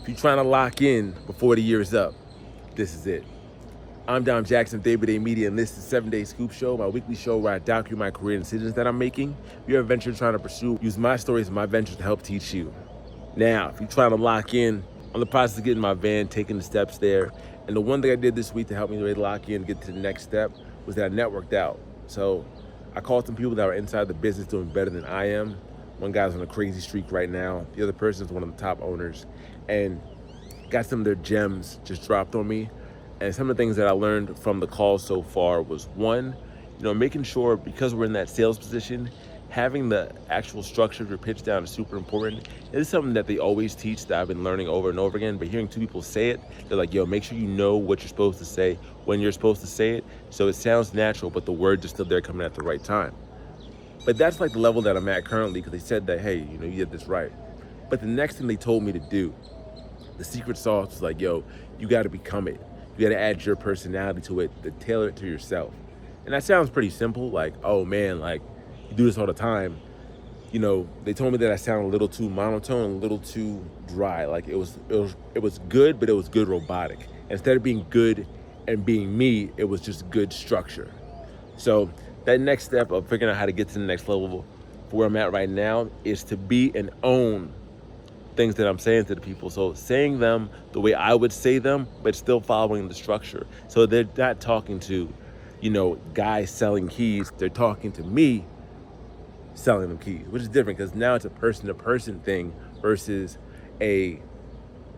If you're trying to lock in before the year is up, this is it. I'm Dom Jackson of Day Media, and this is 7 Day Scoop Show, my weekly show where I document my career and decisions that I'm making. If you're a venture trying to pursue, use my stories and my ventures to help teach you. Now, if you're trying to lock in, I'm in the process of getting my van, taking the steps there. And the one thing I did this week to help me really lock in, get to the next step, was that I networked out. So I called some people that were inside the business doing better than I am. One guy's on a crazy streak right now. The other person's one of the top owners. And got some of their gems just dropped on me. And some of the things that I learned from the call so far was one, making sure, because we're in that sales position, having the actual structure of your pitch down is super important. It is something that they always teach that I've been learning over and over again, but hearing two people say it, they're like, make sure you know what you're supposed to say when you're supposed to say it. So it sounds natural, but the words are still there coming at the right time. But that's like the level that I'm at currently, because they said that, hey, you did this right. But the next thing they told me to do, the secret sauce was like, you got to become it. You got to add your personality to it, to tailor it to yourself. And that sounds pretty simple, like, oh man, like you do this all the time. They told me that I sound a little too monotone, a little too dry. Like it was good, but it was good robotic. Instead of being good and being me, it was just good structure. So that next step of figuring out how to get to the next level for where I'm at right now is to be and own things that I'm saying to the people. So saying them the way I would say them, but still following the structure. So they're not talking to, guys selling keys. They're talking to me selling them keys, which is different because now it's a person-to-person thing versus a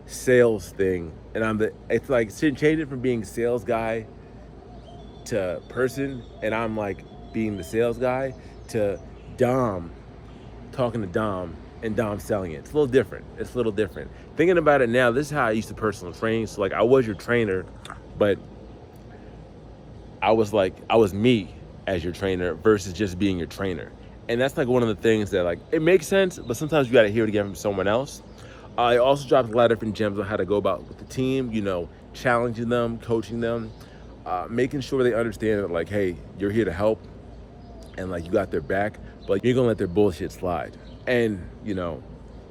sales thing. And it's like changing it from being sales guy to person, and I'm like being the sales guy, to Dom talking to Dom and Dom selling it. It's a little different. Thinking about it now, this is how I used to personal train. So like I was your trainer, but I was me as your trainer versus just being your trainer. And that's like one of the things that like, it makes sense, but sometimes you got to hear it again from someone else. I also dropped a lot of different gems on how to go about with the team, challenging them, coaching them, making sure they understand that like, hey, you're here to help and like you got their back, but you're gonna let their bullshit slide. And,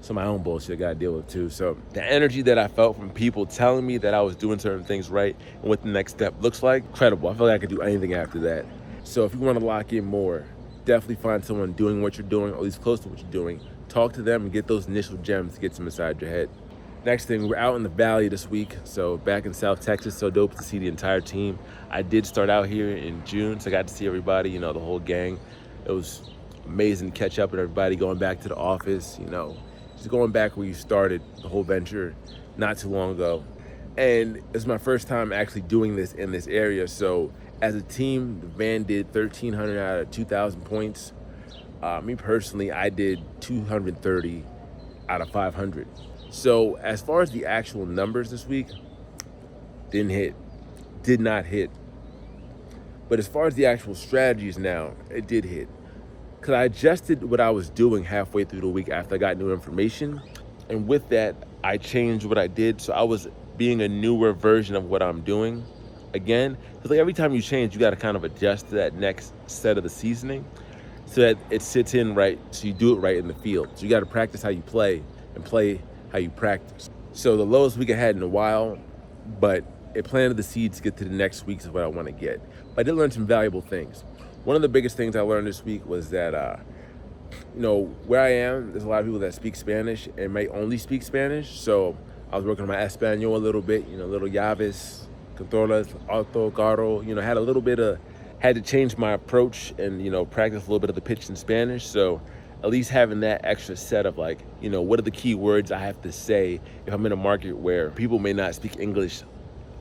some of my own bullshit I gotta deal with too. So the energy that I felt from people telling me that I was doing certain things right and what the next step looks like, incredible. I feel like I could do anything after that. So if you wanna lock in more, definitely find someone doing what you're doing, or at least close to what you're doing. Talk to them and get those initial gems to get them inside your head. Next thing, we're out in the Valley this week, so back in South Texas, so dope to see the entire team. I did start out here in June, so I got to see everybody, the whole gang. It was amazing to catch up with everybody, going back to the office, just going back where you started the whole venture not too long ago. And it's my first time actually doing this in this area, so as a team, the van did 1,300 out of 2,000 points. Me personally, I did 230 out of 500. So as far as the actual numbers this week, did not hit. But as far as the actual strategies now, it did hit. Because I adjusted what I was doing halfway through the week after I got new information. And with that, I changed what I did. So I was being a newer version of what I'm doing again. Because like every time you change, you got to kind of adjust to that next set of the seasoning so that it sits in right, so you do it right in the field. So you got to practice how you play and play how you practice. So the lowest week I had in a while, but it planted the seeds to get to the next weeks of what I want to get. But I did learn some valuable things. One of the biggest things I learned this week was that, where I am, there's a lot of people that speak Spanish and may only speak Spanish. So I was working on my Espanol a little bit, little llaves, controlas, auto, carro, had to change my approach and, practice a little bit of the pitch in Spanish. So at least having that extra set of like, what are the key words I have to say if I'm in a market where people may not speak English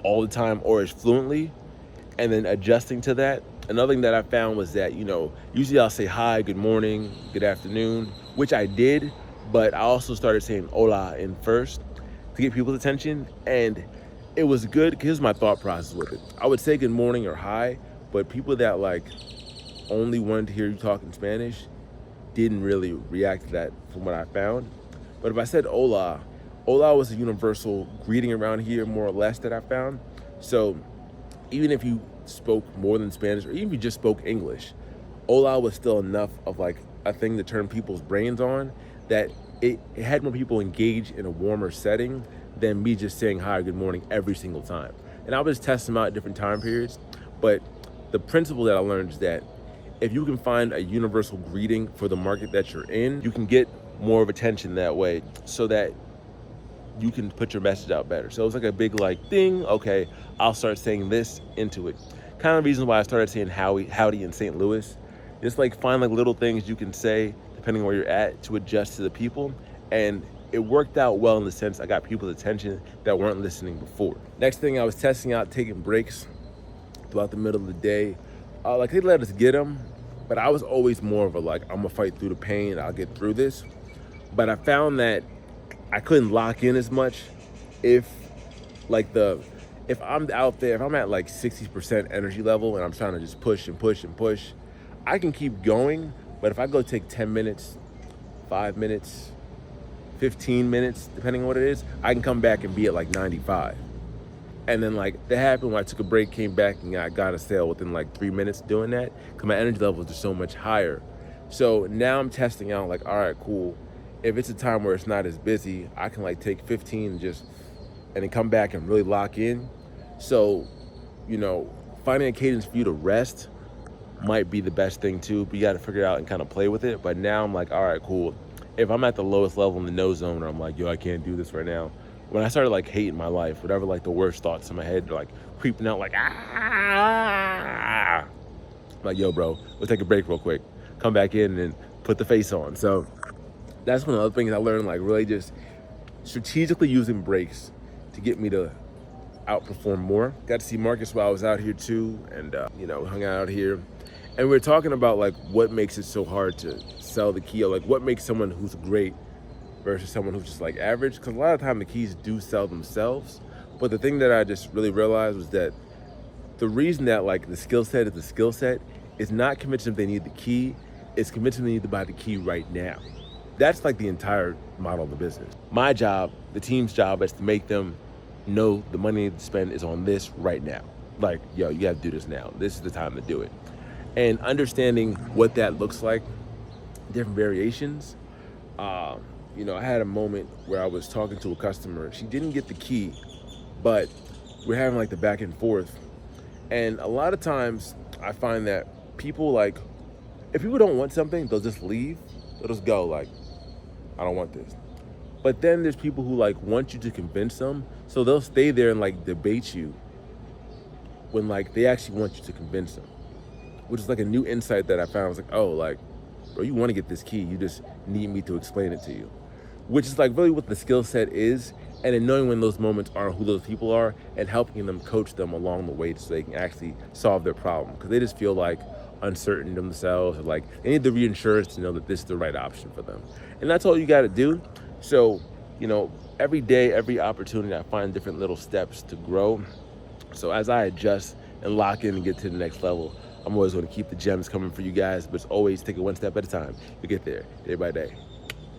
all the time or as fluently, and then adjusting to that. Another thing that I found was that, usually I'll say hi, good morning, good afternoon, which I did, but I also started saying hola in first to get people's attention. And it was good because here's my thought process with it. I would say good morning or hi, but people that like only wanted to hear you talk in Spanish didn't really react to that from what I found. But if I said hola was a universal greeting around here more or less that I found. So even if you spoke more than Spanish, or even if you just spoke English, hola was still enough of like a thing to turn people's brains on, that it had more people engage in a warmer setting than me just saying hi, good morning every single time. And I was testing them out at different time periods. But the principle that I learned is that if you can find a universal greeting for the market that you're in, you can get more of attention that way so that you can put your message out better. So it's like a big like thing, okay, I'll start saying this into it. Kind of the reason why I started saying howdy in St. Louis. Just like find like little things you can say depending on where you're at to adjust to the people. And it worked out well in the sense I got people's attention that weren't listening before. Next thing, I was testing out taking breaks throughout the middle of the day. Like they let us get them, but I was always more of a like, I'm gonna fight through the pain, I'll get through this. But I found that I couldn't lock in as much if I'm out there, if I'm at like 60% energy level and I'm trying to just push and push and push, I can keep going. But if I go take 10 minutes, 5 minutes, 15 minutes, depending on what it is, I can come back and be at like 95. And then like that happened when I took a break, came back and I got a sale within like 3 minutes doing that because my energy levels are so much higher. So now I'm testing out like, all right, cool. If it's a time where it's not as busy, I can like take 15 and then come back and really lock in. So, finding a cadence for you to rest might be the best thing too, but you got to figure it out and kind of play with it. But now I'm like, all right, cool. If I'm at the lowest level in the no zone, or I'm like, yo, I can't do this right now. When I started like hating my life, whatever like the worst thoughts in my head, they're like creeping out like, ah. I'm like, yo, bro, let's take a break real quick. Come back in and put the face on. So that's one of the other things I learned, like really just strategically using breaks to get me to outperform more. Got to see Marcus while I was out here too, and hung out here. And we were talking about like what makes it so hard to sell the key, or like what makes someone who's great versus someone who's just like average. Because a lot of the time the keys do sell themselves. But the thing that I just really realized was that the reason that like the skill set is the skill set is not convincing them they need the key, it's convincing them they need to buy the key right now. That's like the entire model of the business. My job, the team's job, is to make them know the money to spend is on this right now. Like, yo, you have to do this now. This is the time to do it. And understanding what that looks like, different variations. I had a moment where I was talking to a customer. She didn't get the key, but we're having like the back and forth. And a lot of times I find that people like, if people don't want something, they'll just leave. They'll just go like, I don't want this. But then there's people who like want you to convince them. So they'll stay there and like debate you when like they actually want you to convince them, which is like a new insight that I found. I was like, oh, like, bro, you want to get this key. You just need me to explain it to you, which is like really what the skill set is. And then knowing when those moments are, who those people are, and helping them coach them along the way so they can actually solve their problem. Because they just feel like uncertain themselves, or like they need the reassurance to know that this is the right option for them. And that's all you got to do. So, every day, every opportunity, I find different little steps to grow. So as I adjust and lock in and get to the next level, I'm always going to keep the gems coming for you guys, but it's always take it one step at a time. You get there day by day.